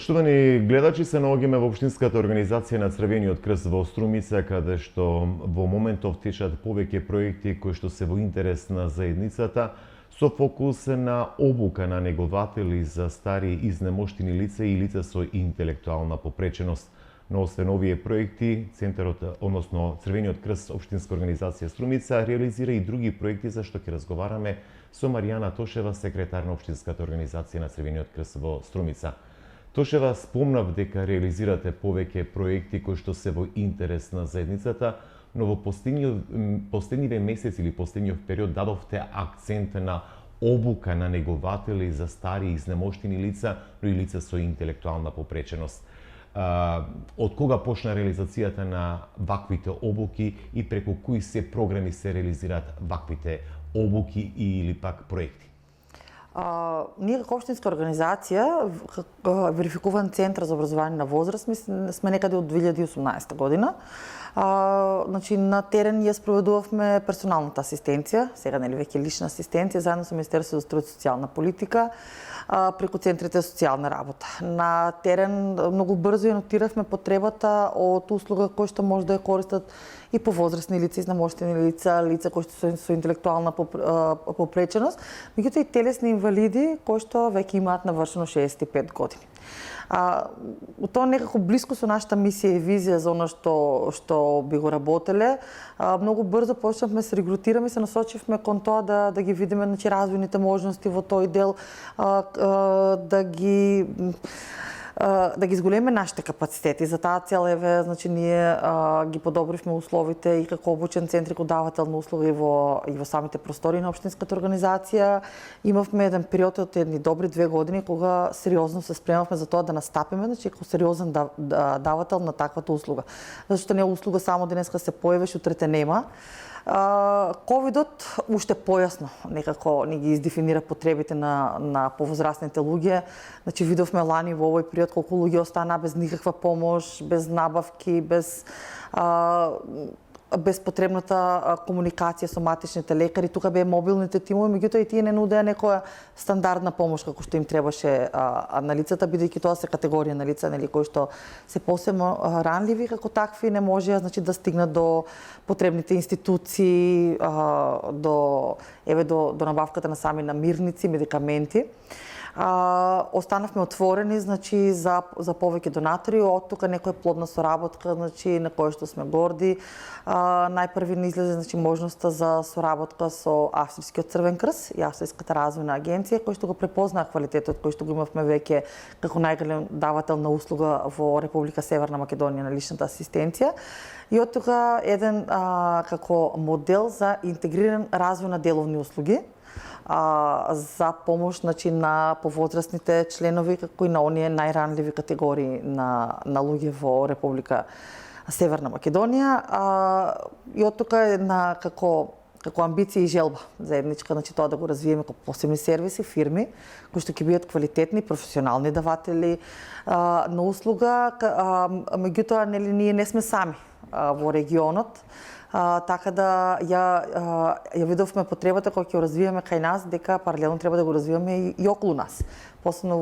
Поштовани гледачи, се наоѓаме во Општинската организација на Црвениот крст во Струмица, каде што во моментов течат повеќе проекти кои што се во интерес на заедницата, со фокус на обука на негователи за стари изнемоштени лица и лица со интелектуална попреченост. Но освен овие проекти, Центарот, односно Црвениот крст Општинска организација Струмица реализира и други проекти за што ќе разговараме со Маријана Тошева, секретар на Општинската организација на Црвениот крст во Струмица. Тошева, спомнав дека реализирате повеќе проекти кои што се во интерес на заедницата, но во последниве месеци или последниот период дадовте акцент на обука на негователи за стари изнемоштени лица, но и лица со интелектуална попреченост. Од кога почна реализацијата на ваквите обуки и преку кои се програми се реализираат ваквите обуки или пак проекти? Ние како општинска организација, верификуван центар за образование на возраст, сме некаде од 2018 година. Значи, на терен ја спроведувавме персоналната асистенција, сега нели веќе лична асистенција, заедно со Министерството за труд и социјална политика, преку центрите за социјална работа. На терен многу брзо ја нотиравме потребата од услуга кои што може да ја користат и повозрасни лица, изнемоштени лица, лица кои што се со интелектуална попреченост, меѓутоа и телесни инвалиди кои што веќе имаат навршено 65 години. Тоа некако блиско со нашата мисија и визија за она што би го работеле. Многу брзо почнавме се регрутираме и се насочивме кон тоа да ги видиме, значи, развојните можности во тој дел, да ги зголеме нашите капацитети. За таа цел, значи, ние ги подобривме условите и како обучен центар, како давател на услуги и во самите простори на општинската организација. Имавме еден период од едни добри 2 години кога сериозно се спремавме за тоа да настапиме, значи како сериозен давател на таквата услуга. Зашто не е услуга само денеска се појавиш, утрете нема. Ковидот уште појасно некако ни ги издефинира потребите на повозрастните луѓе. Значи, видовме лани во овој период колку луѓе остана без никаква помош, без набавки, без потребната комуникација со матичните лекари. Тука беа мобилните тимови, меѓутоа и тие не нудеа некоја стандардна помош како што им требаше на лицата, бидејќи тоа се категорија на лица, нели, кои што се посебно ранливи, како такви не можеа, значи, да стигнат до потребните институции, до набавката на сами намирници, медикаменти. Останавме отворени, значи, за повеќе донатори, од тука некоја плодна соработка, значи, на која што сме горди. Најпрви ни излезе, значи, можноста за соработка со Австрискиот Црвен крст и Австриската развојна агенција, кој што го препознаа квалитетот кој што го имавме веќе како најголем давател на услуга во Република Северна Македонија на личната асистенција. И од тука еден како модел за интегриран развој на деловни услуги, за помош, значи, на повозрастните членови, како и на оние најранливи категории на луѓе во Република Северна Македонија. И од тука е како амбиција и желба заедничка, значи, тоа да го развиеме како посебни сервиси, фирми, кои што ќе бидат квалитетни, професионални даватели на услуга, меѓутоа, нели, ние не сме сами во регионот. Така да ја видовме потребата кога ќе го развиваме кај нас, дека паралелно треба да го развиваме и околу нас. Посебно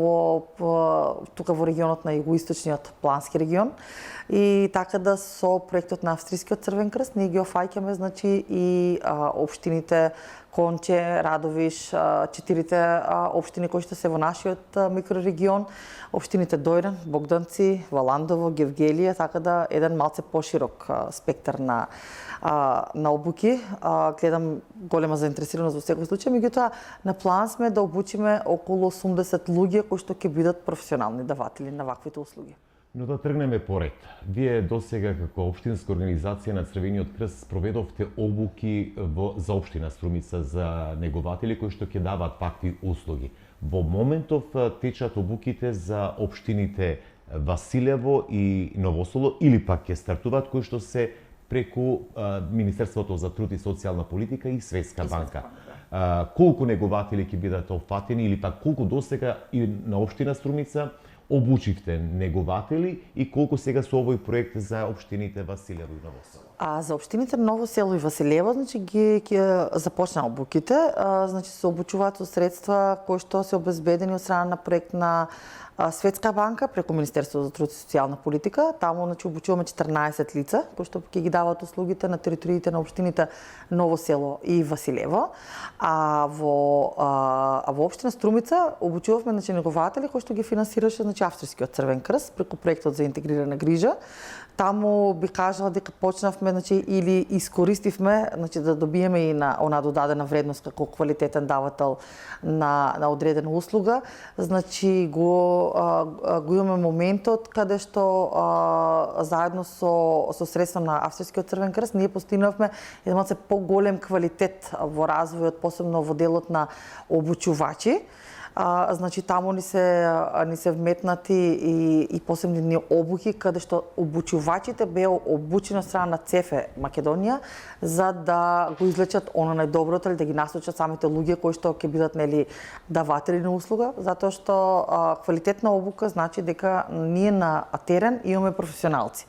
тука во регионот на југоисточниот плански регион. И така да со проектот на Австрискиот Црвен крст ние ги офаќаме, значи, и општините Конче, Радовиш, 4 општини кои што се во нашиот микрорегион, општините Дојран, Богданци, Валандово, Гевгелија, така да еден малце поширок спектар на обуки. Гледам голема заинтересираност во секој случај, меѓутоа на план сме да обучиме околу 80 луѓе кои што ќе бидат професионални даватели на ваквите услуги. Но да тргнеме поред. Вие досега како општинска организација на Црвениот крст проведовте обуки за општина Струмица за негователи кои што ќе даваат вакви услуги. Во моментов течат обуките за општините Василево и Новосело или пак ќе стартуваат кои што се преку Министерството за труд и социјална политика и Светска банка. Колку негователи ќе бидат опфатени или пак колку досега и на општина Струмица обучивте негователи и колку сега со овој проект за општините Василево и Ново село? За општините Ново село и Василево, значи ги започна обуките, значи се обучуваат со средства кои што се обезбедени од страна на проект на Светска банка преку Министерството за труд и социјална политика. Таму значи обучуваме 14 лица кои што ќе ги даваат услугите на териториите на општините Ново село и Василево. Во општина Струмица обучувавме значи негователи кои што ги финансираше значи Австрискиот Црвен крст преку проектот за интегрирана грижа. Таму би кажала дека почнавме значи или искористивме значи да добиеме и на она додадена вредност како квалитетен давател на одредена услуга. Значи го имаме моментот каде што заедно со средства на Австрискиот Црвен крст ние постигнавме еден малце поголем квалитет во развојот, посебно во делот на обучувачи. Значи таму ни се вметнати и посебни обуки каде што обучувачите беа обучени од страна на ЦЕФЕ Македонија за да го излечат она најдоброто или да ги насочат самите луѓе кои што ќе бидат нели даватели на услуга, затоа што квалитетна обука значи дека ние на терен имаме професионалци.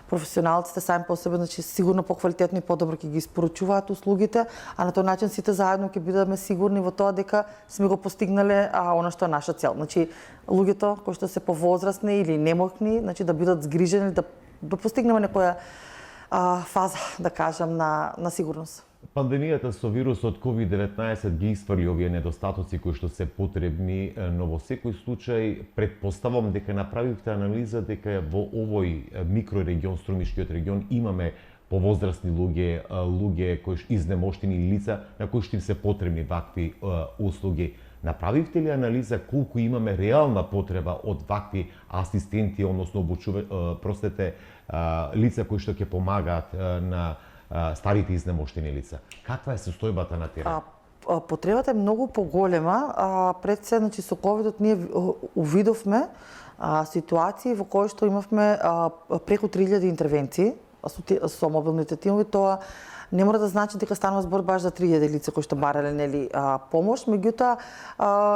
Професионалците сами по себе значи сигурно поквалитетно и подобро ќе ги испоручуваат услугите, а на тој начин сите заедно ќе бидеме сигурни во тоа дека сме го постигнале она што е наша цел. Значи луѓето кои што се повозрасни или немокни, значи да бидат згрижени да постигнеме некоја фаза, да кажам, на сигурност. Пандемијата со вирусот COVID-19 ги испрли овие недостатоци кои што се потребни, но во секој случај претпоставам дека направивте анализа дека во овој микрорегион, Струмишкиот регион, имаме повозрасни луѓе кои изнемоштени лица на кои што им се потребни вакви услуги. Направивте ли анализа колку имаме реална потреба од вакви асистенти, односно лица кои што ќе помагаат на старите изнемоштени лица? Каква е состојбата на терен? Потребата е многу поголема. Пред се, значи, со ковидот ние увидовме ситуации во кои што имавме преку 3000 интервенции со мобилните тимови. Тоа не мора да значи дека станува збор баш за 3000 лица кои што барале нели помош, меѓутоа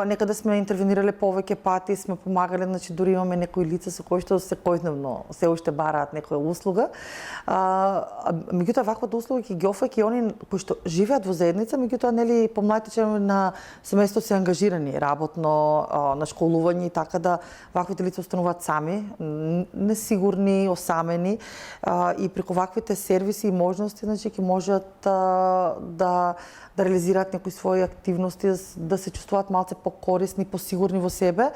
некаде сме интервенирале повеќе пати, сме помагале, значи дури имаме некои лица со кои што секојдневно се уште бараат некоја услуга. Меѓутоа ваквата услуга ќе ги офаќа и они кои што живеат во заедница, меѓутоа нели помладите членови на семејството се ангажирани работно, на школување, така да ваквите лица остануваат сами, несигурни, осамени и преку ваквите сервиси и можности, значи ќе можат да реализираат некои своји активности, да се чувствуваат малце покорисни, посигурни во себе.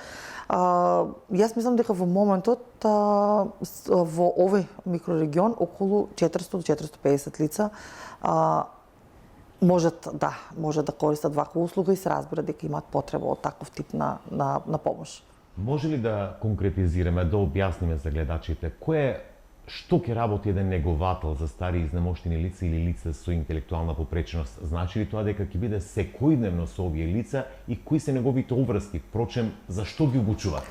Јас мислам дека во моментот во овој микрорегион околу 400-450 лица можат да користат ваква услуга и се разбира дека имаат потреба од таков тип на помош. Може ли да конкретизираме, да објасниме за гледачите што ќе работи еден неговател за стари изнемоштени лица или лица со интелектуална попреченост? Значи ли тоа дека ќе биде секојдневно со овие лица и кои се неговите обврски? Впрочем, зашто ги обучуваат?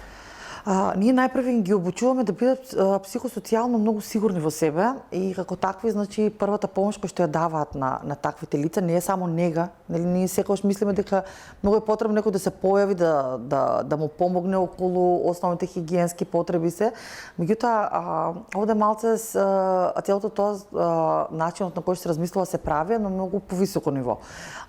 Ние најпрви ги обучуваме да бидат психосоцијално многу сигурни во себе и како такви, значи првата помош која што ја даваат на таквите лица не е само нега, нели ние секогаш мислиме дека многу е потребно некој да се појави да му помогне околу основните хигиенски потреби се. Меѓутоа овде малце целото тоа начинот на кој се размислува се прави на многу повисоко ниво.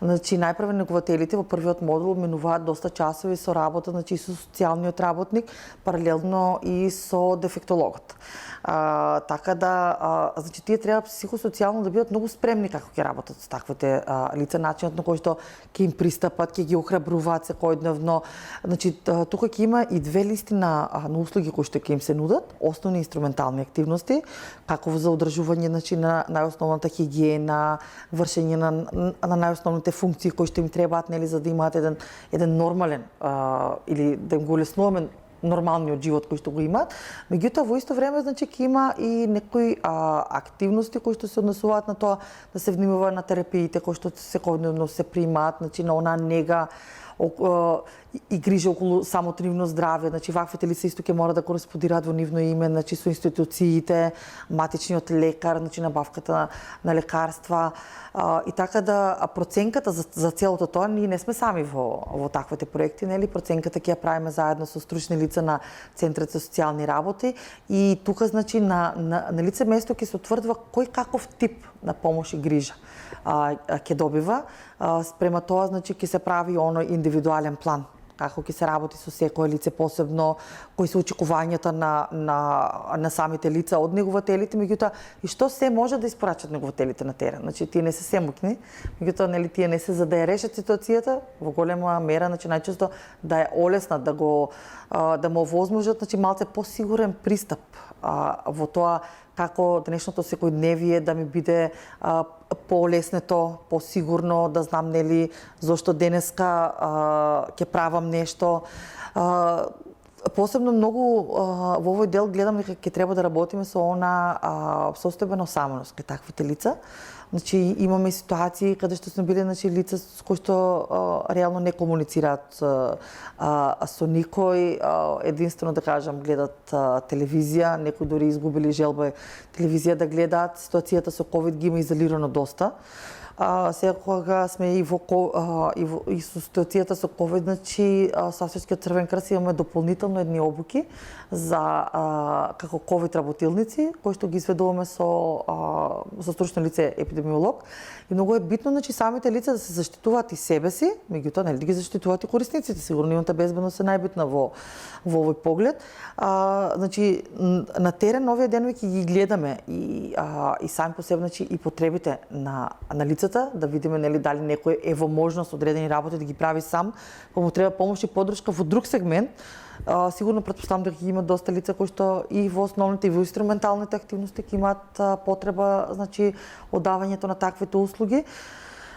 Значи најпрви негователите во првиот модул менуваат доста часови со работа, значи со социјалниот работник, паралелно и со дефектологот. Така да, значи тие треба психосоцијално да бидат многу спремни како ќе работат со таквите лица, начинот на кој што ќе им пристапат, ќе ги охрабруваат секојдневно. Значи тука ќе има и две листи на услуги кои што ќе им се нудат, основни инструментални активности, како за одржување значи на најосновната хигиена, вршење на најосновните функции кои што им требаат нели за да имаат еден нормален или да им го улеснуваме нормалниот живот кој што го имаат. Меѓутоа во исто време значи ќе има и некои активности кои што се однесуваат на тоа да се внимава на терапиите кои што секојдневно се примаат, значи на онаа нега и грижа околу самото нивно здравје. Значи ваквите лица исто ќе мора да кореспондираат во нивно име, значи со институциите, матичниот лекар, значи набавката на лекарства и така да проценката за целото тоа, ние не сме сами во таквите проекти, нели? Проценката ќе ја правиме заедно со стручни лица на Центарот за социјални работи и тука значи на лице место ќе се утврдува кој каков тип на помош и грижа ќе добива. Спрема тоа значи ќе се прави оној индивидуален план како ќе се работи со секое лице посебно, кои се очекувањата на самите лица од негователите, меѓутоа и што се може да испорачат негователите на терен. Значи тие не се семукни, меѓутоа нели тие не се за да ја решат ситуацијата во голема мера, значи најчесто да ја олеснат, да му овозможат, значи малце посигурен пристап во тоа како денешното секојдневие да ми биде полеснето, посигурно, да знам нели зошто денеска ќе правам нешто. Посебно многу во овој дел гледам дека ќе треба да работиме со состојбена осаменост кај таквите лица. Значи имаме ситуации каде што сме биле лица со кои што реално не комуницираат со никој, единствено да кажам гледат телевизија, некои дури изгубили желба телевизија да гледаат. Ситуацијата со ковид ги има изолирано доста. Сега кога сме и со ситуацијата со ковид, значи со Австрискиот Црвен крст имаме дополнително едни обуки за како ковид работилници, кои што ги изведуваме со стручно лице епидемиолог. И многу е битно, значи самите лица да се заштитуваат и себе си, меѓутоа нели да ги заштитуваат и корисниците. Сигурно нивната безбедност е најбитна во овој поглед. Значи на терен овие денови ќе ги гледаме и сами по себе, значи и потребите на лицата, да видиме нели дали некој е во можност одредени работи да ги прави сам, па му треба помош и поддршка во друг сегмент. Сигурно претпоставам дека ќе има доста лица кои што и во основните и во инструменталните активности ќе имаат потреба, значи од давањето на таквите услуги.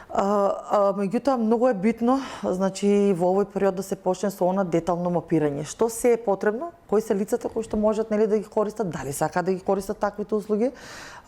Меѓутоа многу е битно, значи во овој период да се почне со детално мапирање. Што се е потребно, кои се лицата кои што можат нели да ги користат, дали сакаат да ги користат таквите услуги.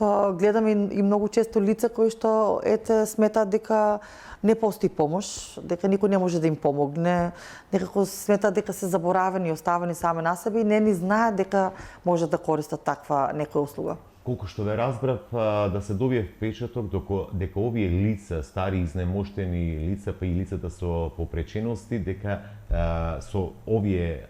Гледаме и многу често лица кои што сметаат дека не постои помош, дека никој не може да им помогне, некако сметаат дека се заборавени и оставени сами на себе и не ни знаат дека можат да користат таква некоја услуга. Колку што ве разбрав, да се добие впечаток дека овие лица, стари изнемоштени лица, па и лицата со попречености, дека со овие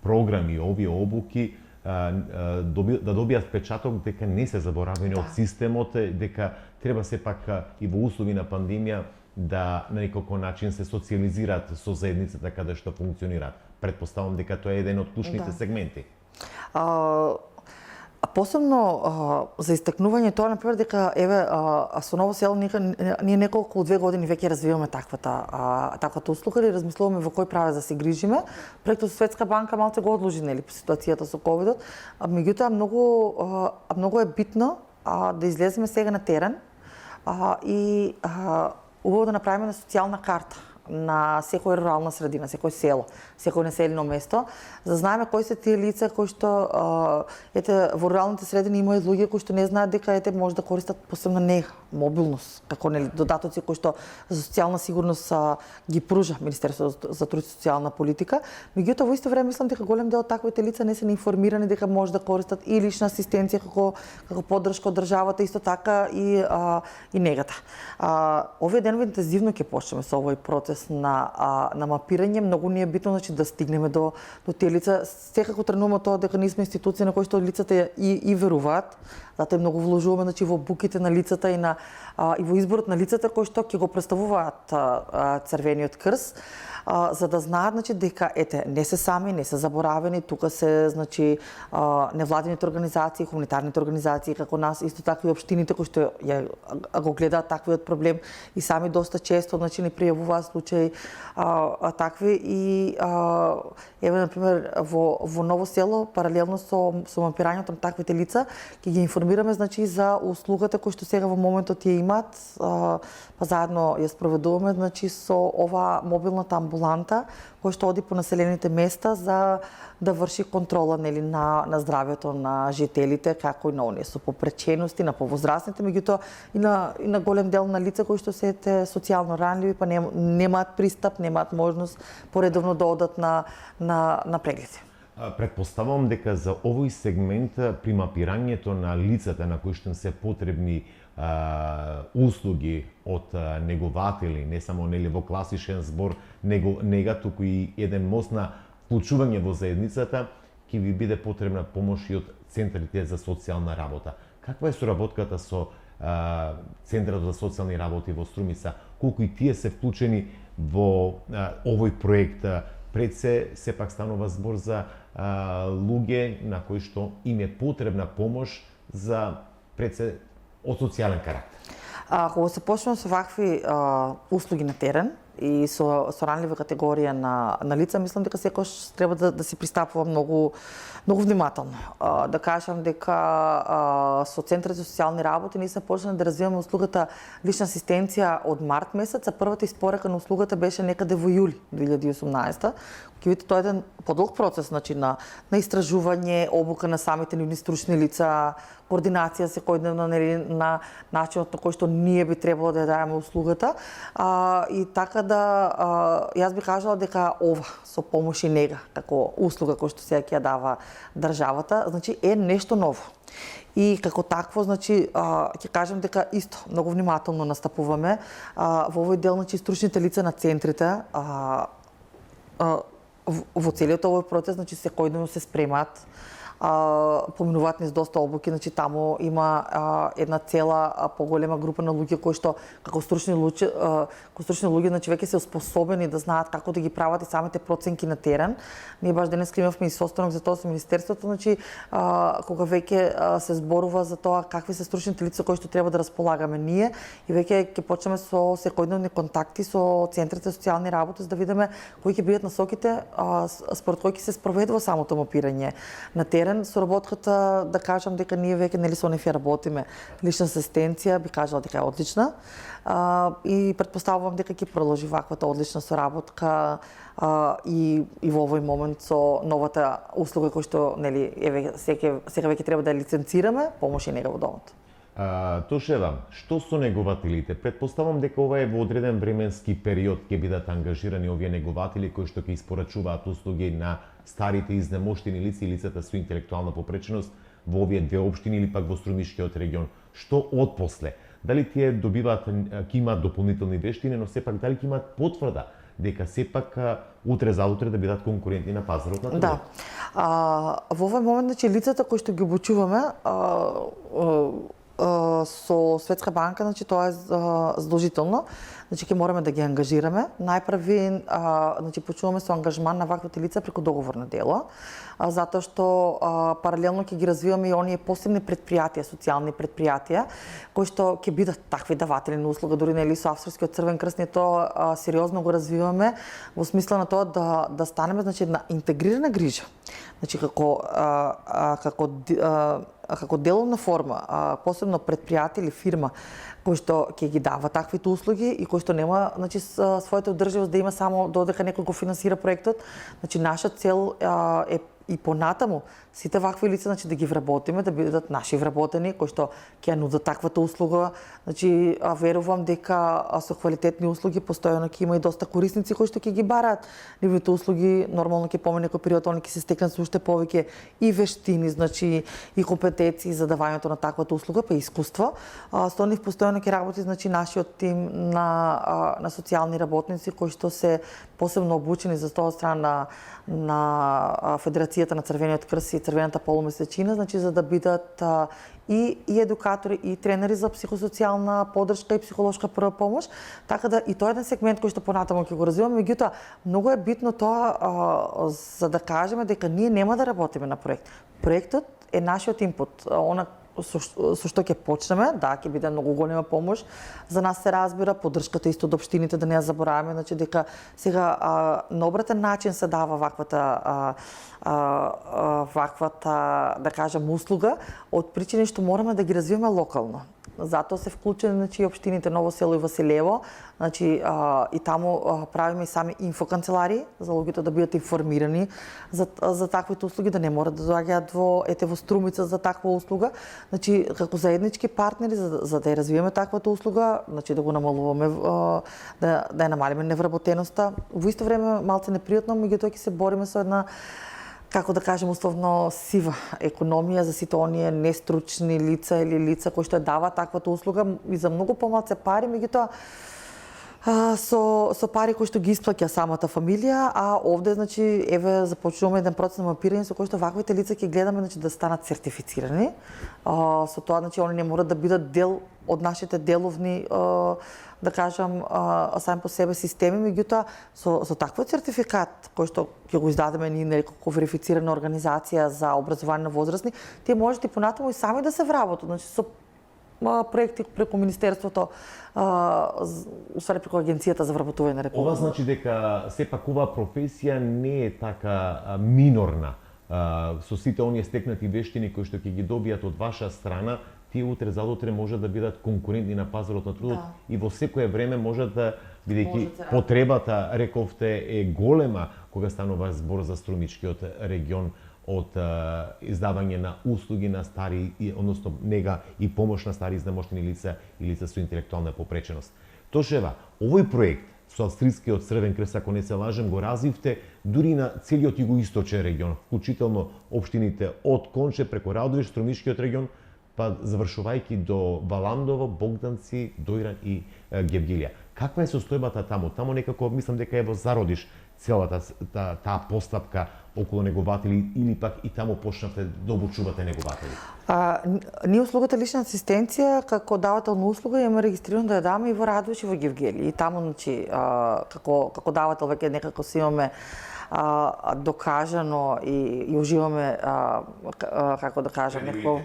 програми, овие обуки, да добијат впечаток дека не се заборавени од системот, дека треба сепак и во услови на пандемија да на некој начин се социализираат со заедницата каде што функционираат. Претпоставам дека тоа е еден од клучните сегменти. Посебно за истакнување тоа, например, дека со Ново село ние неколку 2 години веќе развиваме таквата услуга и размислуваме во кој правец да се грижиме. Проектот Светска банка малце го одложи нели по ситуацијата со ковидот, меѓутоа многу е битно да излеземе сега на терен и убаво да направиме на социјална карта на секоја рурална средина, секој село, секој населено место, за да знаеме кои се тие лица кои што во руралните средини има луѓе кои што не знаат дека може да користат посебно нега, мобилност, како нели додатоци кои што за социјална сигурност ги пружа Министерството за труд и социјална политика. Меѓутоа во исто време мислам дека голем дел од таквите лица не се информирани дека може да користат и лична асистенција како поддршка од државата, исто така и негата. Овие денови интензивно ќе почнеме со овој процес на мапирање. Многу ни е битно значи да стигнеме до тие лица. Секако тренуваме тоа дека ние сме институција на кои што лицата и веруваат. Затоа многу вложуваме значи во буките на лицата и во изборот на лицата кои што ќе го представуваат Црвениот крст, за да знаат значи дека не се сами, не се заборавени, тука се значи невладините организации, хуманитарните организации како нас, исто така и општините кои што го гледаат таквиот проблем и сами доста често значи ни пријавуваат случаи такви и еве например во Ново село паралелно со мапирањето на таквите лица ќе ги информираме значи за услугата кои што сега во моментот ја имаат, па заедно ја спроведуваме значи со ова мобилната амбуланта која што оди по населените места за да врши контрола нели на здравјето на жителите, како и на оние со попречености, на повозрастните, меѓутоа и на голем дел на лица кои што се социјално ранливи, па немаат пристап, немаат можност поредовно да одат на прегледи. Предпоставувам дека за овој сегмент при мапирањето на лицата на кои што се потребни услуги од негователи, не само нели во класичен збор нега, туку и еден мост на вклучување во заедницата, ќе ви биде потребна помош и од центрите за социјална работа. Каква е соработката со Центарот за социјални работи во Струмица? Колку и тие се вклучени во овој проект? Пред се сепак станува збор за луѓе на кои што им е потребна помош за пред се од социјален карактер. Кога се почнува со вакви услуги на терен и со ранлива категорија на лица, мислам дека секојаш треба да се пристапува многу внимателно. Да кажам дека со Центарот за социјални работи ние се почнали да развиваме услугата лична асистенција од март месец, а првата испорака на услугата беше некаде во јули 2018. Ќе видите, тоа е еден подолг процес, значи на истражување, обука на самите нивни стручни лица, координација секојдневно на начинот на кој што ние би требало да ја даваме услугата. И така јас би кажала дека ова со помош и нега како услуга кој што сега ќе ја дава државата, значи е нешто ново. И како такво, значи, ќе кажам дека исто многу внимателно настапуваме во овој дел, значи стручните лица на центрите во целиот овој процес, значи секојдневно се спремаат, поминуваат низ доста обуки, значи таму има една цела поголема група на луѓе кои што како стручни луѓе, значи веќе се способени да знаат како да ги прават и самите проценки на терен. Ние баш денес имавме и состанок за тоа со министерството, значи кога веќе се зборува за тоа какви се стручните лица кои што треба да располагаме ние и веќе ќе почнеме со секојдневни контакти со центрите за социјални работи за да видиме кои ќе бидат насоките според кои ќе се спроведува самото мапирање на терен. Соработката, да кажам дека ние веќе нели со нив ја работиме. Лична асистенција би кажала дека е одлична и претпоставувам дека ќе продолжи ваквата одлична соработка и во овој момент со новата услуга која што нели сега веќе треба да ја лиценцираме, помош и нега во домот. Тошева, што со негователите? Предпоставам дека ова е во одреден временски период ќе бидат ангажирани овие негователи кои што ќе испорачуваат услуги на старите изнемоштени лица и лицата со интелектуална попреченост во овие две општини или пак во Струмишкиот регион. Што отпосле? Дали тие добиваат, ќе имаат дополнителни вештини, но сепак дали ќе имаат потврда дека сепак утре за утре да бидат конкурентни на пазарот на трудот? Да. Во овој момент, значи лицата кои што ги обучуваме со Светска банка, значи тоа е задолжително. Значи ќе мораме да ги ангажираме. Најпрви значи почнуваме со ангажман на ваквите лица преку договор на дело, затоа што паралелно ќе ги развиваме и оние посебни предпријатија, социјални предпријатија, кои што ќе бидат такви даватели на услуга, дури нели со Австрискиот Црвен крст, ние тоа сериозно го развиваме во смисла на тоа да станеме значи една интегрирана грижа. Значи како деловна форма, посебно предпријатие или фирма кој што ќе ги дава таквите услуги и кој што нема значи својата одржливост да има само додека некој го финансира проектот, значи наша цел е и понатаму сите вакви лица значи да ги вработиме, да бидат наши вработени кои што ќе нудат таквата услуга. Значи верувам дека со квалитетни услуги постојано ќе има и доста корисници кои што ќе ги бараат нивните услуги. Нормално ќе помине некој период, они ќе се стекнат со уште повеќе и вештини, значи и компетенции за давањето на таквата услуга, па и искуство. Со нив постојано ќе работи значи нашиот тим на социјални работници кои што се посебно обучени за тоа од страна на Федерацијата на Црвениот крст и Црвената полумесечина, значи за да бидат и едукатори и тренери за психосоцијална поддршка и психолошка прва помош, така да и тоа е еден сегмент кој што понатаму ќе го развиваме. Меѓутоа, многу е битно тоа за да кажеме дека ние нема да работиме на проект. Проектот е нашиот инпут, со што ќе почнеме, да, ќе биде многу голема помош. За нас се разбира, поддршката исто од општините, да не ја забораваме, значи дека сега на обратен начин се дава ваквата, да кажам, услуга од причини што мораме да ги развиваме локално. затоа се вклучени значи општините Ново село и Василево, значи и таму правиме и сами инфоканцеларии за луѓето да бидат информирани за таквите услуги, да не морат да доаѓаат во Струмица за таква услуга. Значи како заеднички партнери за да ја развиеме таквата услуга, значи да го намалуваме, да ја намалиме невработеноста. Во исто време малце непријатно, меѓутоа ќе се бориме со една, како да кажем, условно сива економија за сите оние нестручни лица или лица кои што ја даваат таквата услуга и за многу помалце пари, меѓутоа со пари кои што ги исплаќа самата фамилија, а овде значи еве започнуваме еден процес на мапирање со кој што ваквите лица ќе гледаме значи да станат сертифицирани. Со тоа значи они не морат да бидат дел од нашите деловни да кажам сами по себе системи, меѓутоа со таквиот сертификат кој што ќе го издадеме ние како верифицирана организација за образование на возрастни, тие можете и понатаму и сами да се вработат, значи со проекти преку Министерството, усвари преку Агенцијата за вработување на Република. Ова значи дека сепак оваа професија не е така минорна. Со сите оние стекнати вештини кои што ќе ги добијат од ваша страна, тие утре задутре можат да бидат конкурентни на пазарот на трудот и во секое време можат да, бидејќи потребата, рековте, е голема кога станува збор за струмичкиот регион од издавање на услуги на стари, односно нега и помош на стари изнемоштени лица и лица со интелектуална попреченост. Тошева, овој проект со австрискиот Црвен крст, ако не се лажем, го развивте дури на целиот југоисточен регион, вклучително општините од Конче преку Радовиш, Струмичкиот регион, па завршувајќи до Валандово, Богданци, Дојран и Гевгилија. Каква е состојбата таму? Таму некако мислам дека е во зародиш целата таа постапка околу негователи или пак и таму почнавте да обучувате негователи? Ние услугата лична асистенција како давател на услуга имаме регистрирано да ја даваме и во Радовиш и во Гевгели. И таму значи како давател веќе некако си имаме докажано и уживаме како да кажам некако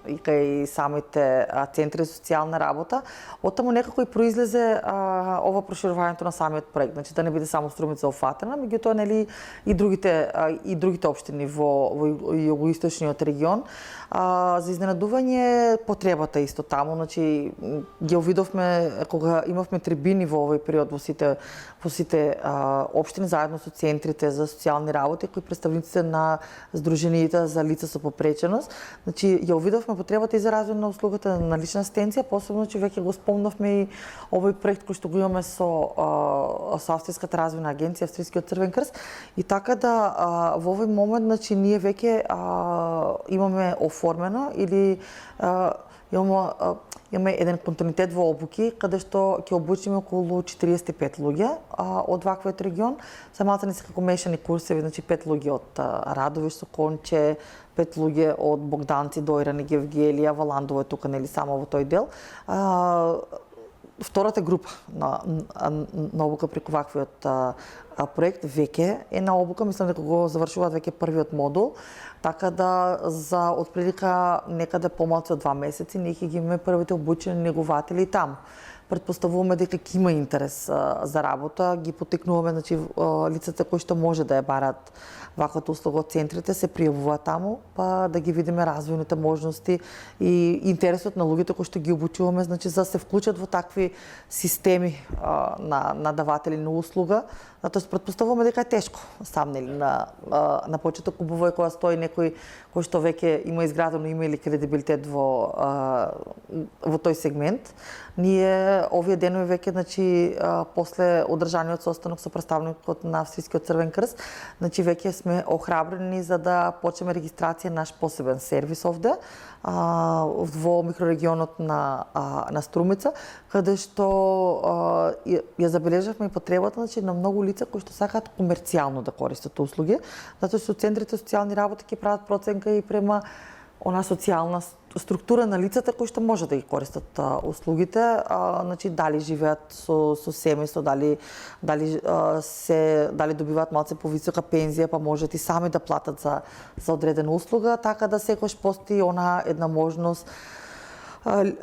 и кај самите центри за социјална работа, оттаму некако и произлезе ова проширувањето на самиот проект, значи да не биде само Струмица офатена, меѓутоа нели и другите општини во југоисточниот регион. За изненадување потребата исто таму, значи ги овидовме кога имавме трибини во овој период во сите општини заедно со центрите за социјални работи кои представниците на здружениите за лица со попреченост, значи ја овидовме потребата и за развој на услугата на лична асистенција, посебно че веќе го спомнавме и овој проект кој што го имаме со Австриската развојна агенција, Австрискиот Црвен крст, и така да во овој момент значи ние веќе имаме оформено или имаме еден континуитет во обуки каде што ќе обучиме околу 45 луѓе од ваквиот регион. Самата не се како мешани курсеви, значи 5 луѓе од Радовиш со Конче, 5 луѓе од Богданци, Дојран и Гевгелија, Валандово е тука нели само во тој дел. Втората група на обука преку ваквиот проект веќе е на обука, мислам дека го завршуваат веќе првиот модул, така да за отприлика некаде помалку од 2 месеци ние ќе ги имаме првите обучени негователи таму. Претпоставуваме дека ќе има интерес за работа, ги поттикнуваме значи лицата кои што може да ја барат ваквата услуга од центрите се пријавуваат таму, па да ги видиме развојните можности и интересот на луѓето кои што ги обучуваме, значи за да се вклучат во такви системи на даватели на услуга. Затоа претпоставуваме дека е тешко сам нели на почеток, убаво е кога стои некој кој што веќе има изградено име или кредибилитет во тој сегмент. Ние овие денови веќе значи после одржаниот состанок со представникот на Австрискиот Црвен крст, значи веќе сме охрабрени за да почнеме регистрација наш посебен сервис овде во микрорегионот на Струмица, каде што ја забележавме и потребата значи на многу лица кои што сакаат комерцијално да користат услуги, затоа што центрите социјални работи ќе прават проценка и према она социјална структура на лицата кои што може да ги користат услугите, значи дали живеат со семејство, дали добиваат малце повисока пензија, па можат и сами да платат за одредена услуга, така да секогаш постои она една можност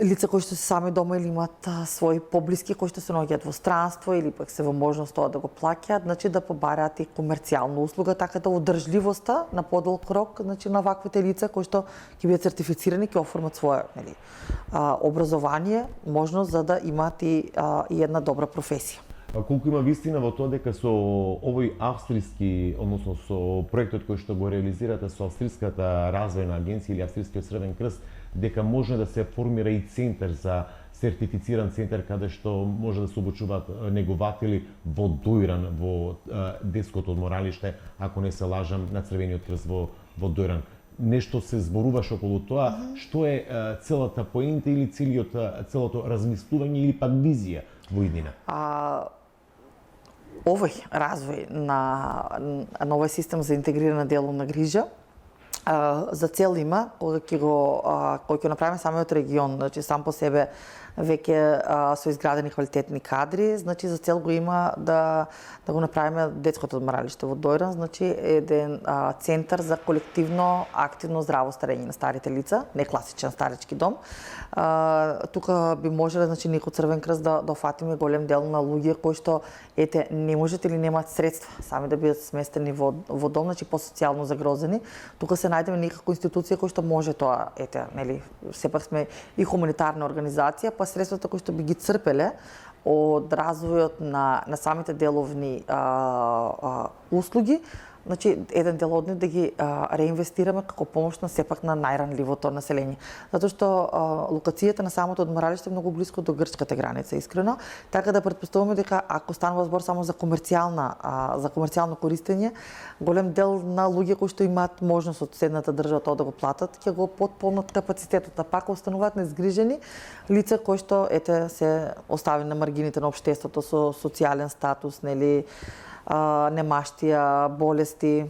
лица кои што се сами дома или имаат своји поблиски кои што се наоѓаат во странство или пак се во можност тоа да го плаќаат, значи да побараат и комерцијална услуга, така да одржливоста на подолг рок, значи на ваквите лица кои што ќе бидат сертифицирани, ќе оформат свое, нели, образование, можност за да имаат и една добра професија. А колку има вистина во тоа дека со овој австријски, односно со проектот кој што го реализирате со австриската развојна агенција или австријскиот Црвен крст, дека може да се формира и центар за сертифициран центар каде што може да се обучуваат негователи во Дојран, во детското одморалиште, ако не се лажам, на Црвениот крст во Дојран. Нешто се зборуваше околу тоа, што е целата поента или целото размислување или пак визија во иднина? Овој развој на овој систем за интегрирана деловна грижа за цел има кога ќе направиме самиот регион, значи сам по себе веќе со изградени квалитетни кадри, значи за цел го има да го направиме детското одморалиште во Дојран, значи еден центар за колективно активно здраво старење на старите лица, не класичен старечки дом. Тука би можеле, значи, некој Црвен крст да офатиме голем дел на луѓе кои што не можат или немаат средства сами да бидат сместени во дом, значи по-социјално загрозени. Тука се најдеме некаква институција која што може тоа, нели, сепак сме и хуманитарна организација, па средствата кои што би ги црпеле од развојот на самите деловни услуги, значи еден дел од нив да ги реинвестираме како помош на сепак на најранливото население. Затоа што локацијата на самото одморалиште е многу блиско до грчката граница, искрено, така да претпоставуваме дека ако станува збор само за комерцијално користење, голем дел на луѓе кои што имаат можност од седната држава тоа да го платат, ќе го потполнат капацитетот, а пак остануваат незгрижени лица кои што се оставени на маргините на општеството со социјален статус, нели, немаштија, болести.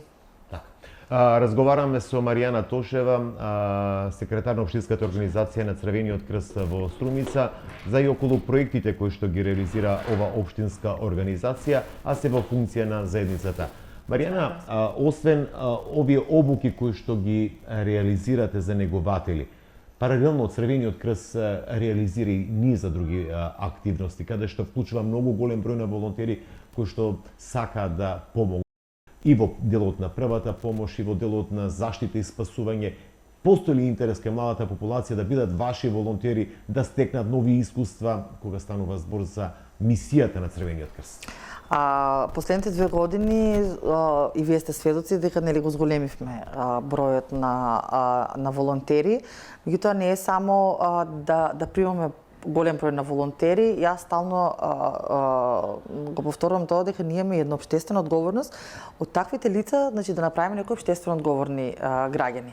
Разговараме со Маријана Тошева, секретар на Општинската организација на Црвениот крст во Струмица, за и околу проектите кои што ги реализира ова општинска организација, а се во функција на заедницата. Маријана, освен овие обуки кои што ги реализирате за негователи, паралелно Црвениот крст реализира и низа други активности, каде што вклучува многу голем број на волонтери кои што сакаат да помогнат и во делот на првата помош, и во делот на заштита и спасување. Постои ли интерес кај младата популација да бидат ваши волонтери, да стекнат нови искуства кога станува збор за мисијата на Црвениот крст? Последните 2 години и вие сте сведоци дека нели го зголемивме бројот на волонтери. Меѓутоа не е само да примаме голем број на волонтери, јас стално го повторувам тоа дека ние имаме една општествена одговорност од таквите лица, значи да направиме некои општествено одговорни граѓани.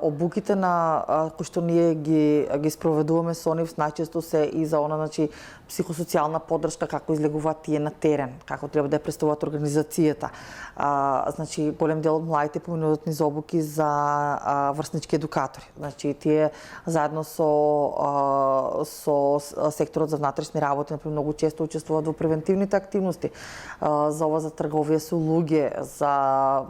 Обуките на кои што ние ги спроведуваме со нив најчесто се и за она, значи, психосоцијална поддршка, како излегуваат тие на терен, како треба да ја представуваат организацијата. Значи, голем дел од младите поминуваат низ обуки за врснички едукатори. Значи, тие заедно со секторот за внатрешни работи, например, многу често учествуваат во превентивните активности, за ова за трговија со луѓе, за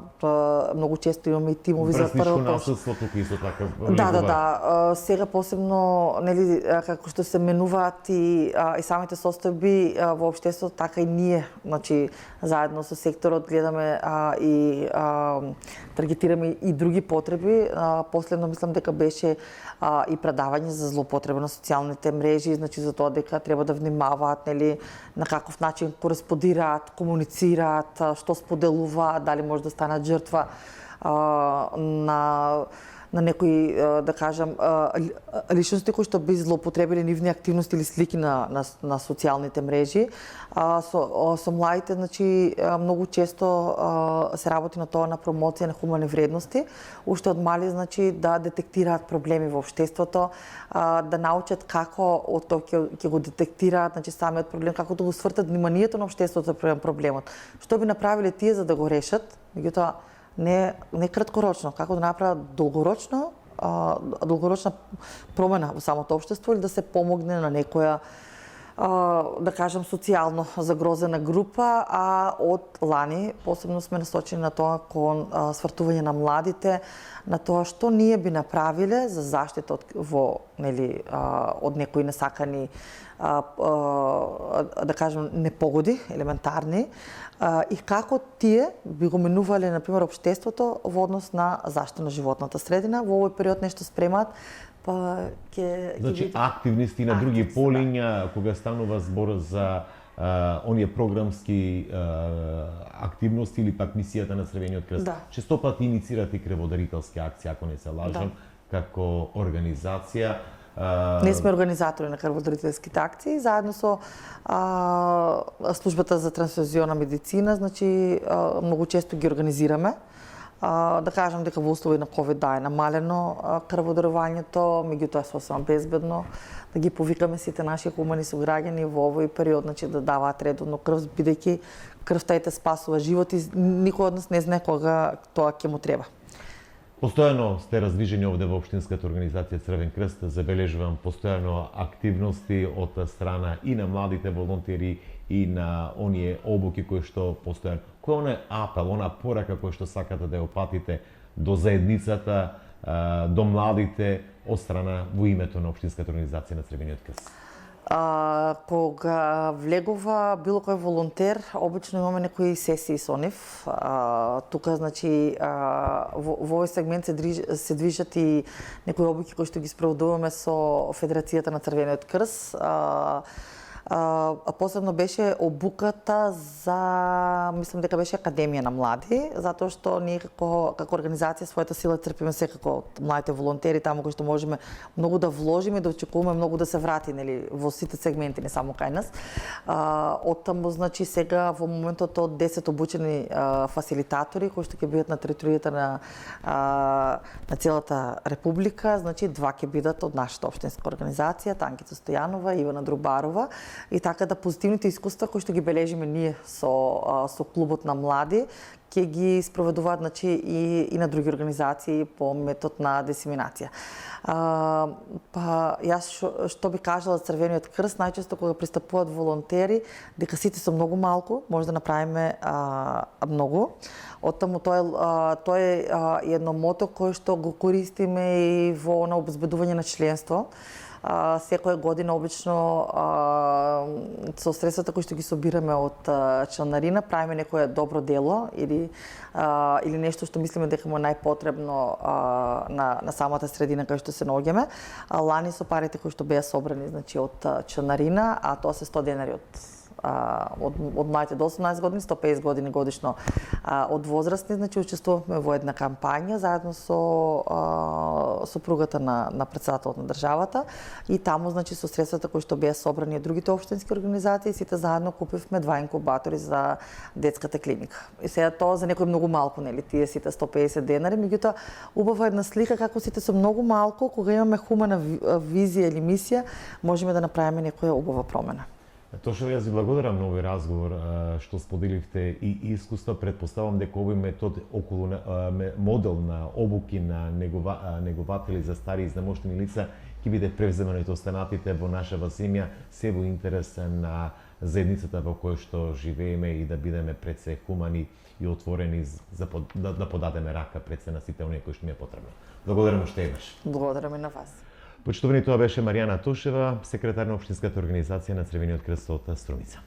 многу често имаме и тимови за прва насилство тука исто така. Да. Сега посебно, нели, како што се менуваат и самите состојби во општеството, така и ние, значи, заедно со секторот гледаме и таргетираме и други потреби. Последно мислам дека беше и предавање за злоупотреба на социјалните мрежи, значи за тоа дека треба да внимаваат, нели, на каков начин кореспондираат, комуницираат, што споделуваат, дали може да станат жртва на некои, да кажам, личности кои што би злоупотребили нивни активности или слики на социјалните мрежи. Со младите, значи, многу често се работи на тоа, на промоција на хумани вредности, уште од мали, значи, да детектираат проблеми во општеството, да научат како од тоа ќе го детектираат, значи, самиот проблем, како да го свртат вниманието на општеството према проблемот. Што би направиле тие за да го решат, меѓутоа не краткорочно, како да направат долгорочна промена во самото општество или да се помогне на некоја да кажем, социјално загрозена група, а од лани посебно сме насочени на тоа кон свртување на младите, на тоа што ние би направиле за заштита од некои несакани да кажем непогоди елементарни и како тие би го менувале на пример општеството во однос на заштита на животната средина. Во овој период нешто спремаат, па ќе Значи активни сте на други полиња кога станува збор за оние програмски активности или пак мисијата на Црвениот крст. Да. Често пати иницирате крводарителски акции, ако не се лажам, како организација. Ние сме организатори на крводарителските акции, заедно со службата за трансфузиона медицина, значи многу често ги организираме. Да кажам дека во услови на ковид е намалено крводарувањето, меѓутоа е сосема безбедно да ги повикаме сите наши хумани сограѓани во овој период, значи да даваат редовно крв, бидејќи крвта те спасува животи, никој од нас не знае кога тоа ќе му треба. Постојано сте раздвижени овде во општинската организација Црвен крст, забележувам постојано активности од страна и на младите волонтери и на оние обуки кои што постојано. Кој е оној апел, она порака кој што сакате да ја опатите до заедницата, до младите од страна во името на општинската организација на Црвениот крст? Кога влегува било кој волонтер, обично имаме некои сесии со нив. Тука, значи, во овој сегмент се движат и некои обуки кои што ги спроводуваме со Федерацијата на Црвениот крст. Посебно беше обуката за, мислам дека беше Академија на млади, затоа што ние како организација својата сила црпиме секако од младите волонтери, таму кој што можеме многу да вложиме, да очекуваме многу да се врати, нели, во сите сегменти, не само кај нас. Оттаму, значи, сега во моментот од 10 обучени фасилитатори кои што ќе бидат на територијата на целата република, значи 2 ќе бидат од нашата општинска организација, Танкица Стојанова и Ивана Друбарова. И така да позитивните искуства кои што ги бележиме ние со клубот на млади ќе ги спроведуваат, значи, и на други организации по метод на дисеминација. Па јас што би кажала за Црвениот крст, најчесто кога пристапуваат волонтери, дека сите се многу малку, може да направиме многу. Оттаму тоа е едно мото кое што го користиме и во на обезбедување на членство. Секоја година обично со средствата кои што ги собираме од членарина правиме некое добро дело или нешто што мислиме дека му е најпотребно на самата средина кај што се наоѓаме. Лани со парите кои што беа собрани, значи, од членарина, а тоа се 100 денари од младите до 18 години, 150 години годишно од возрастни, значи учествувавме во една кампања заедно со супругата на претседателот на државата и таму, значи, со средствата кои што беа собрани од другите општински организации, сите заедно купивме 2 инкубатори за детската клиника. И сега тоа за некој многу малку, нели, тие сите 150 денари, меѓутоа убава една слика како сите со многу малку, кога имаме хумана визија или мисија, можеме да направиме некоја убава промена. Тошева, јас ви благодарам на овој разговор што споделивте и искуства. Предпоставам дека овој метод околу модел на обуки на негователи за стари и изнемоштени лица ќе биде превземено и од останатите во нашава земја, се во интерес на заедницата во која што живееме и да бидеме пред се хумани и отворени да подадеме рака пред се на сите оние кои што ми е потребно. Благодарам уште еднаш. Благодарам и на вас. Почитувани, тоа беше Маријана Тошева, секретар на општинската организација на Црвениот крст од Струмица.